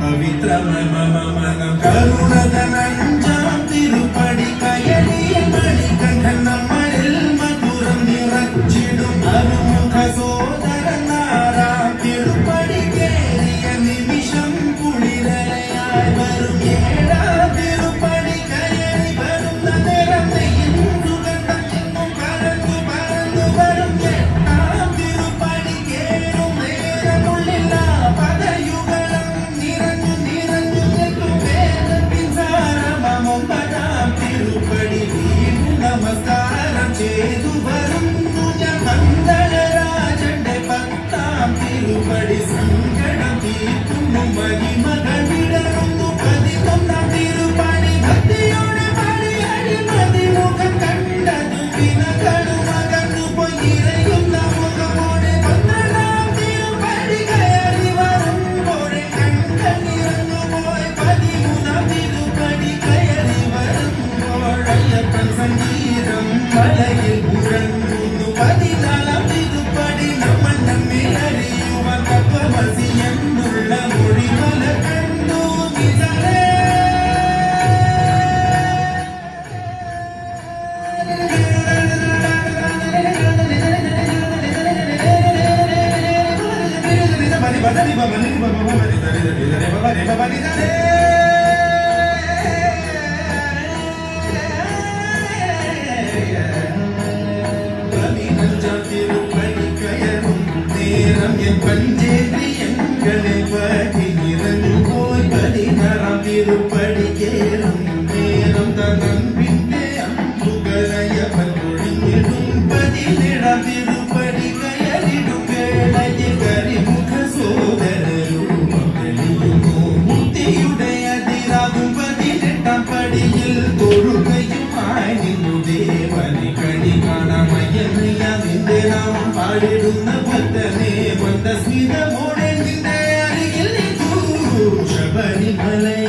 പവിത്രമനം കരുണതനഞ്ചാം തിരുപ്പടി കയലിയ മണികണ്ഠൻ നമ്മളിൽ മധുരം നിറച്ചിടും അരുമുഖ സോദരനാരാം തിരുപ്പടി കേറിയ നിമിഷം കുളിരലയായി വരും ഏഴാം തിരുപ്പടി കയറി വരുന്ന നേരം നെയ്യും സുഗന്ധം എന്നും പരന്നു പരന്നു വരും എട്ടാം തിരുപ്പടി കേറും നേരമുള്ളില്ല പദയുഗളം നിറഞ്ഞു നിറഞ്ഞു നിൽക്കും വേദത്തിൻ സാരമൊമ്പതാം തിരുപ്പടി വീണു നമസ്കാരം ചെയ്തു വരുന്നു ഞാൻ മന്ദളരാജന്റെ പത്താം തിരുപ്പടി സങ്കടം തീർക്കുന്നു മഹിമകൾ വിടരുന്നു പതിനൊന്നാം തിരുപ്പടി ഭക്തിയോടെ പടി അടിമതിമുഖം കണ്ടതും വിനകളും അകന്നു പോയി നിറയുന്ന മുഖമോടെ പന്ത്രണ്ടാം തിരുപ്പടി കയറി വരുമ്പോഴെ കണ്കൾ നിറഞ്ഞു പോയി പതിമൂന്നാം തിരുപ്പടി കയറി വരുമ്പോഴയ്യപ്പൻ സംഗീതം മലയിൽ മുഴങ്ങുന്നു പതിനാലാം തിരുപ്പടി നമ്മൾ നമ്മിൽ അറിയുവാൻ തത്വമസി എന്നുള്ള മൊഴിമല കണ്ടു നിജലേ പഞ്ചേന്ദ്രിയങ്ങളിൽ പറ്റി നിറഞ്ഞു പോയി പതിനാറാം തിരുപ്പടി കേറും നേരം തന്നിന്റെ അമ്പുകളയവൻ ഒഴിഞ്ഞിടും പതിനേഴാം തിരുപ്പടി കയറിടും വേളയിൽ കരിമുഖ സോദരരൂപം തെളിയുന്നു മുത്തിയുടെ അതിരാകും പതിനെട്ടാം പടിയിൽ തൊഴുകയുമായി നിന്നു ദേവനെ കണി കാണാമയ്യറിയ നിന്റെ നാമം പാടിടുന്ന ഭക്തനെ സ്മിതമോടെ നിന്റെ അരികിൽ ശബരിമലയ